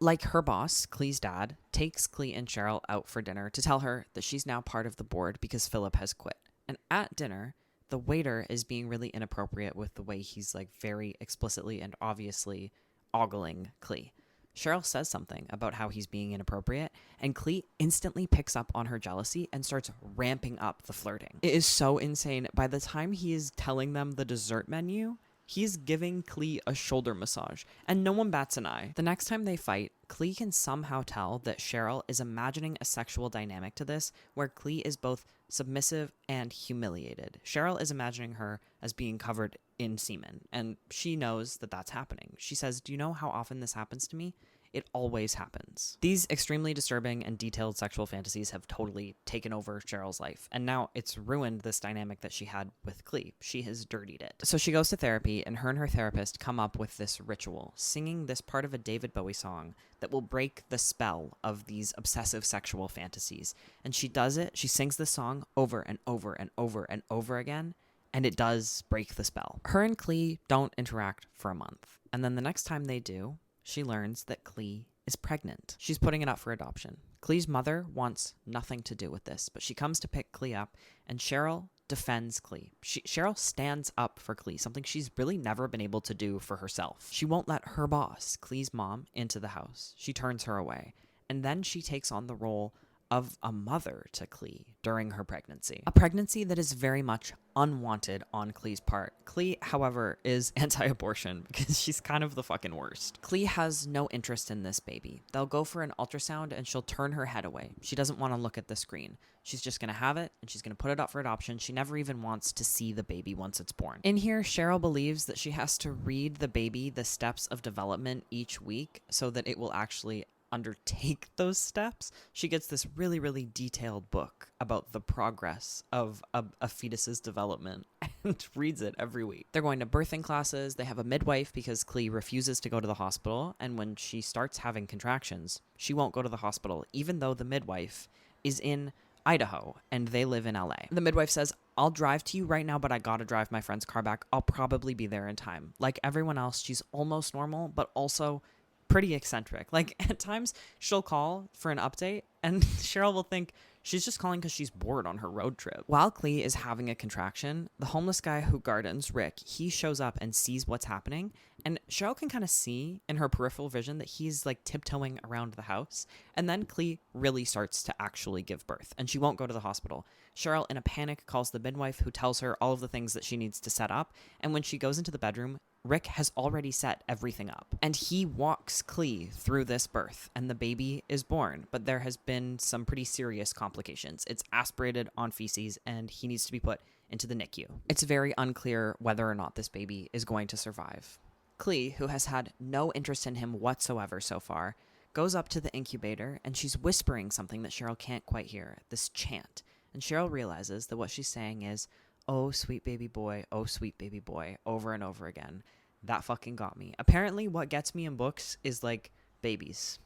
Like her boss, Clee's dad, takes Clee and Cheryl out for dinner to tell her that she's now part of the board because Philip has quit. And at dinner, the waiter is being really inappropriate with the way he's like very explicitly and obviously ogling Clee. Cheryl says something about how he's being inappropriate, and Clee instantly picks up on her jealousy and starts ramping up the flirting. It is so insane. By the time he is telling them the dessert menu, he's giving Clee a shoulder massage, and no one bats an eye. The next time they fight, Clee can somehow tell that Cheryl is imagining a sexual dynamic to this, where Clee is both submissive and humiliated. Cheryl is imagining her as being covered in semen, and she knows that that's happening. She says, do you know how often this happens to me? It always happens. These extremely disturbing and detailed sexual fantasies have totally taken over Cheryl's life, and now it's ruined this dynamic that she had with Clee. She has dirtied it. So she goes to therapy, and her therapist come up with this ritual, singing this part of a David Bowie song that will break the spell of these obsessive sexual fantasies. And she does it. She sings this song over and over and over and over again, and it does break the spell. Her and Clee don't interact for a month, and then the next time they do, she learns that Clee is pregnant. She's putting it up for adoption. Clee's mother wants nothing to do with this, but she comes to pick Clee up, and Cheryl defends Clee. Cheryl stands up for Clee, something she's really never been able to do for herself. She won't let her boss, Clee's mom, into the house. She turns her away. And then she takes on the role of a mother to Clee during her pregnancy. A pregnancy that is very much unwanted on Clee's part. Clee, however, is anti-abortion because she's kind of the fucking worst. Clee has no interest in this baby. They'll go for an ultrasound and she'll turn her head away. She doesn't want to look at the screen. She's just going to have it and she's going to put it up for adoption. She never even wants to see the baby once it's born. In here, Cheryl believes that she has to read the baby the steps of development each week so that it will actually undertake those steps. She gets this really, really detailed book about the progress of a fetus's development and reads it every week. They're going to birthing classes. They have a midwife because Clee refuses to go to the hospital, and when she starts having contractions, she won't go to the hospital, even though the midwife is in Idaho and they live in LA. The midwife says, I'll drive to you right now, but I gotta drive my friend's car back. I'll probably be there in time. Like everyone else, she's almost normal, but also pretty eccentric. Like at times she'll call for an update and Cheryl will think she's just calling because she's bored on her road trip. While Clee is having a contraction, the homeless guy who gardens, Rick, he shows up and sees what's happening, and Cheryl can kind of see in her peripheral vision that he's like tiptoeing around the house, and then Clee really starts to actually give birth and she won't go to the hospital. Cheryl, in a panic, calls the midwife who tells her all of the things that she needs to set up, and when she goes into the bedroom, Rick has already set everything up, and he walks Clee through this birth, and the baby is born, but there has been some pretty serious complications. It's aspirated on feces, and he needs to be put into the NICU. It's very unclear whether or not this baby is going to survive. Clee, who has had no interest in him whatsoever so far, goes up to the incubator, and she's whispering something that Cheryl can't quite hear, this chant. And Cheryl realizes that what she's saying is, "Oh, sweet baby boy, oh, sweet baby boy," over and over again. That fucking got me. Apparently, what gets me in books is, like, babies.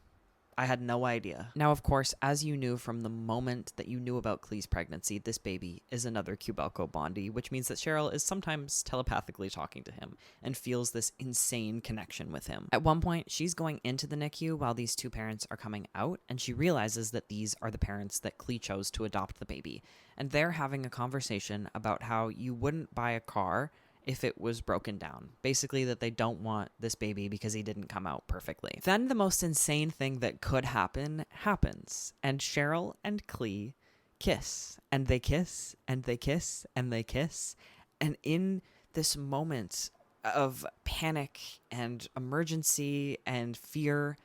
I had no idea. Now, of course, as you knew from the moment that you knew about Clee's pregnancy, this baby is another Cubelco Bondi, which means that Cheryl is sometimes telepathically talking to him and feels this insane connection with him. At one point, she's going into the NICU while these two parents are coming out, and she realizes that these are the parents that Clee chose to adopt the baby. And they're having a conversation about how you wouldn't buy a car if it was broken down. Basically that they don't want this baby because he didn't come out perfectly. Then the most insane thing that could happen happens, and Cheryl and Clee kiss, and they kiss, and they kiss, and they kiss, and in this moment of panic and emergency and fear,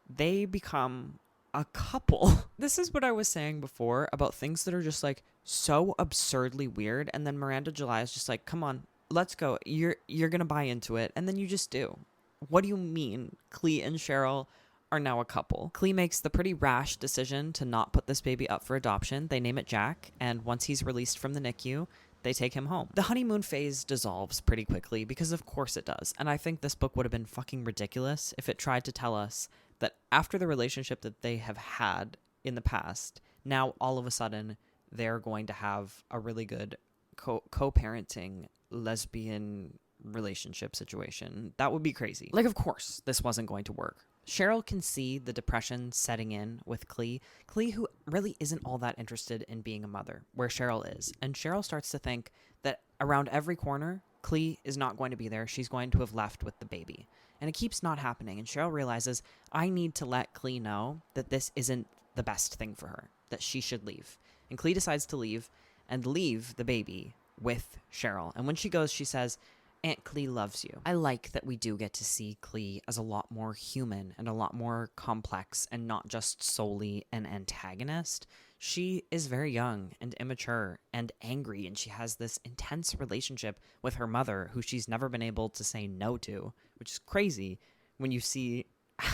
they become a couple. This is what I was saying before about things that are just like so absurdly weird, and then Miranda July is just like, come on, let's go. You're gonna buy into it, and then you just do. What do you mean Clee and Cheryl are now a couple? Clee makes the pretty rash decision to not put this baby up for adoption. They name it Jack, and once he's released from the NICU, they take him home. The honeymoon phase dissolves pretty quickly, because of course it does, and I think this book would have been fucking ridiculous if it tried to tell us that after the relationship that they have had in the past, now all of a sudden they're going to have a really good co-parenting lesbian relationship situation. That would be crazy. Like, of course, this wasn't going to work. Cheryl can see the depression setting in with Clee, who really isn't all that interested in being a mother, where Cheryl is. And Cheryl starts to think that around every corner, Clee is not going to be there. She's going to have left with the baby. And it keeps not happening. And Cheryl realizes, I need to let Clee know that this isn't the best thing for her, that she should leave. And Clee decides to leave, and leave the baby with Cheryl. And when she goes, she says, Aunt Clee loves you. I like that we do get to see Clee as a lot more human and a lot more complex and not just solely an antagonist. She is very young and immature and angry, and she has this intense relationship with her mother, who she's never been able to say no to, which is crazy when you see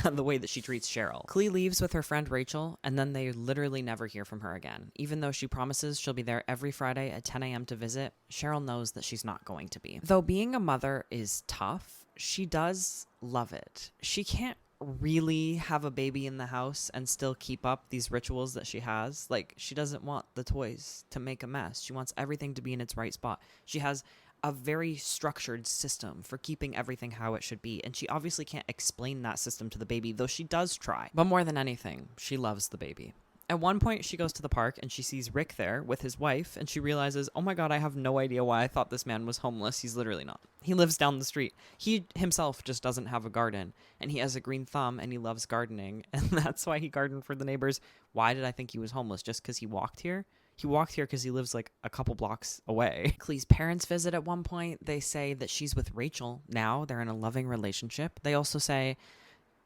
the way that she treats Cheryl. Clee leaves with her friend Rachel, and then they literally never hear from her again. Even though she promises she'll be there every Friday at 10 a.m. to visit, Cheryl knows that she's not going to be. Though being a mother is tough, she does love it. She can't really have a baby in the house and still keep up these rituals that she has. Like, she doesn't want the toys to make a mess. She wants everything to be in its right spot. She has a very structured system for keeping everything how it should be, and she obviously can't explain that system to the baby, though she does try. But more than anything, she loves the baby. At one point, she goes to the park and she sees Rick there with his wife, and she realizes, oh my god, I have no idea why I thought this man was homeless. He's literally not. He lives down the street. He himself just doesn't have a garden, and he has a green thumb, and he loves gardening, and that's why he gardened for the neighbors. Why did I think he was homeless? Just because he walked here? He walked here because he lives like a couple blocks away. Clee's parents visit at one point. They say that she's with Rachel now. They're in a loving relationship. They also say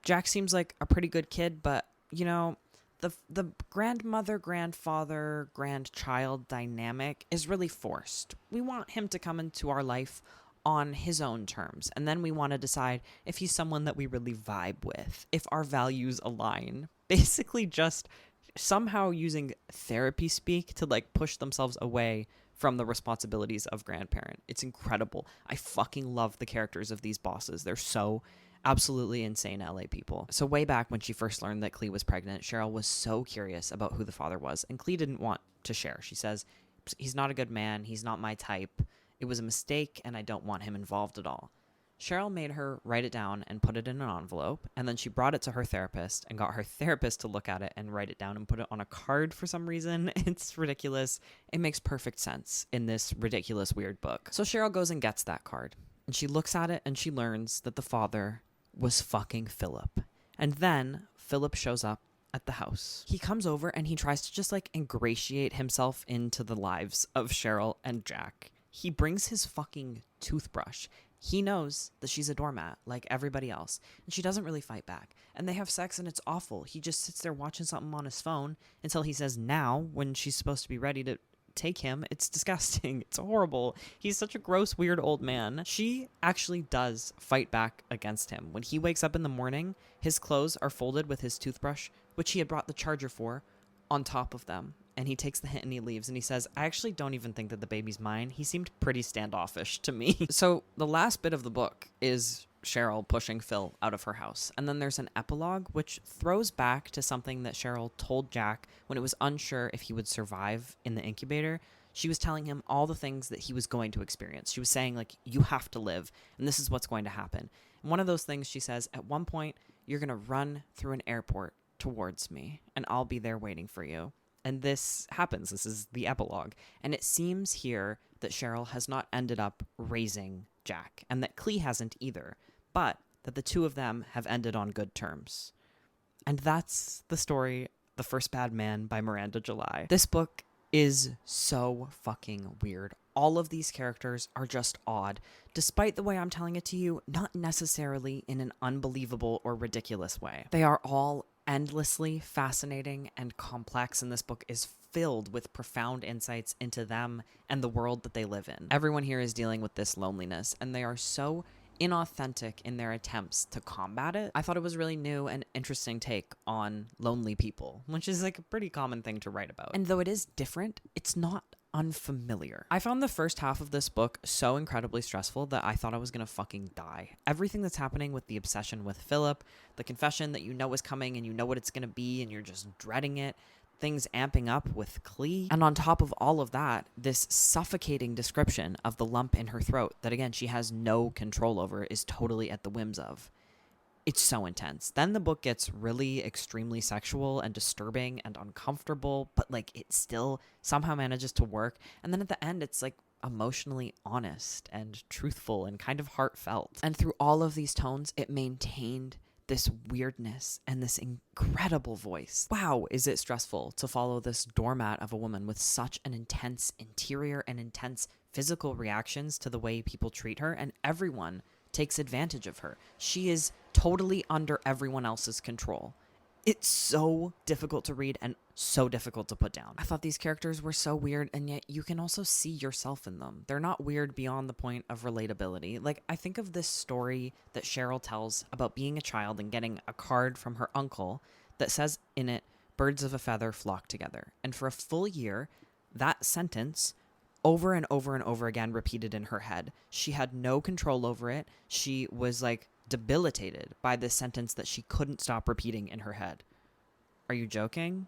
Jack seems like a pretty good kid, but, you know, the grandmother, grandfather, grandchild dynamic is really forced. We want him to come into our life on his own terms, and then we want to decide if he's someone that we really vibe with, if our values align. Basically just somehow using therapy speak to like push themselves away from the responsibilities of grandparent. It's incredible. I fucking love the characters of these bosses. They're so absolutely insane LA people. So way back when she first learned that Clee was pregnant, Cheryl was so curious about who the father was, and Clee didn't want to share. She says, he's not a good man. He's not my type. It was a mistake, and I don't want him involved at all. Cheryl made her write it down and put it in an envelope, and then she brought it to her therapist and got her therapist to look at it and write it down and put it on a card for some reason. It's ridiculous. It makes perfect sense in this ridiculous, weird book. So Cheryl goes and gets that card, and she looks at it and she learns that the father was fucking Philip. And then Philip shows up at the house. He comes over and he tries to just like ingratiate himself into the lives of Cheryl and Jack. He brings his fucking toothbrush, He knows that she's a doormat like everybody else, and she doesn't really fight back. And they have sex and it's awful. He just sits there watching something on his phone until he says now when she's supposed to be ready to take him. It's disgusting. It's horrible. He's such a gross, weird old man. She actually does fight back against him. When he wakes up in the morning, his clothes are folded with his toothbrush, which he had brought the charger for, on top of them. And he takes the hint and he leaves and he says, I actually don't even think that the baby's mine. He seemed pretty standoffish to me. So the last bit of the book is Cheryl pushing Phil out of her house. And then there's an epilogue which throws back to something that Cheryl told Jack when it was unsure if he would survive in the incubator. She was telling him all the things that he was going to experience. She was saying, like, you have to live and this is what's going to happen. And one of those things she says, at one point, you're going to run through an airport towards me and I'll be there waiting for you. And this happens. This is the epilogue. And it seems here that Cheryl has not ended up raising Jack, and that Clee hasn't either, but that the two of them have ended on good terms. And that's the story, The First Bad Man by Miranda July. This book is so fucking weird. All of these characters are just odd, despite the way I'm telling it to you, not necessarily in an unbelievable or ridiculous way. They are all endlessly fascinating and complex, and this book is filled with profound insights into them and the world that they live in. Everyone here is dealing with this loneliness, and they are so inauthentic in their attempts to combat it. I thought it was really new and interesting take on lonely people, which is like a pretty common thing to write about. And though it is different, it's not unfamiliar. I found the first half of this book so incredibly stressful that I thought I was gonna fucking die. Everything that's happening with the obsession with Philip, the confession that you know is coming and you know what it's gonna be and you're just dreading it, things amping up with Clee, and on top of all of that, this suffocating description of the lump in her throat that, again, she has no control over, is totally at the whims of. It's so intense. Then the book gets really extremely sexual and disturbing and uncomfortable, but like it still somehow manages to work. And then at the end, it's like emotionally honest and truthful and kind of heartfelt. And through all of these tones, it maintained this weirdness and this incredible voice. Wow, is it stressful to follow this doormat of a woman with such an intense interior and intense physical reactions to the way people treat her, and everyone takes advantage of her. She is totally under everyone else's control. It's so difficult to read and so difficult to put down. I thought these characters were so weird, and yet you can also see yourself in them. They're not weird beyond the point of relatability. Like, I think of this story that Cheryl tells about being a child and getting a card from her uncle that says in it, birds of a feather flock together. And for a full year, that sentence over and over and over again repeated in her head. She had no control over it. She was like debilitated by this sentence that she couldn't stop repeating in her head. Are you joking?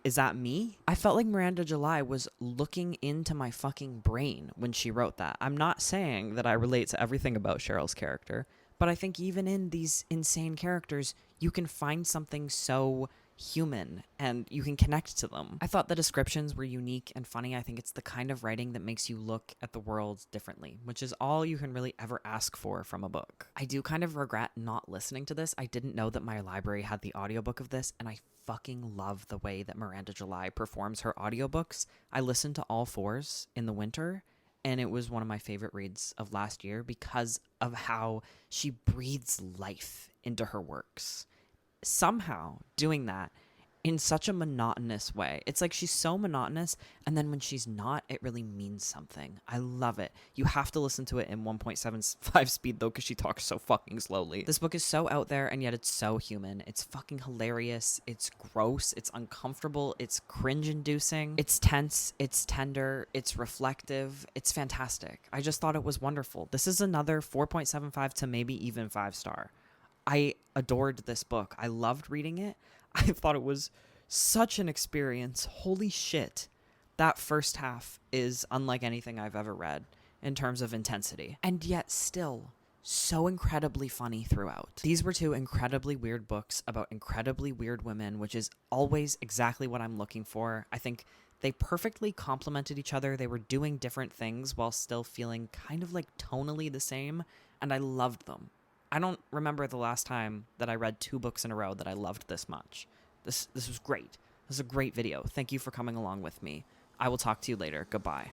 Is that me? I felt like Miranda July was looking into my fucking brain when she wrote that. I'm not saying that I relate to everything about Cheryl's character, but I think even in these insane characters, you can find something so human and you can connect to them. I thought the descriptions were unique and funny. I think it's the kind of writing that makes you look at the world differently, which is all you can really ever ask for from a book. I do kind of regret not listening to this. I didn't know that my library had the audiobook of this, and I fucking love the way that Miranda July performs her audiobooks. I listened to all fours in the winter, and it was one of my favorite reads of last year because of how she breathes life into her works. Somehow doing that in such a monotonous way. It's like she's so monotonous, and then when she's not, it really means something. I love it. You have to listen to it in 1.75 speed though, because she talks so fucking slowly. This book is so out there, and yet it's so human. It's fucking hilarious. It's gross. It's uncomfortable. It's cringe-inducing. It's tense. It's tender. It's reflective. It's fantastic. I just thought it was wonderful. This is another 4.75 to maybe even 5-star. I adored this book. I loved reading it. I thought it was such an experience. Holy shit. That first half is unlike anything I've ever read in terms of intensity. And yet still so incredibly funny throughout. These were two incredibly weird books about incredibly weird women, which is always exactly what I'm looking for. I think they perfectly complemented each other. They were doing different things while still feeling kind of like tonally the same, and I loved them. I don't remember the last time that I read 2 books in a row that I loved this much. This was great. This is a great video. Thank you for coming along with me. I will talk to you later. Goodbye.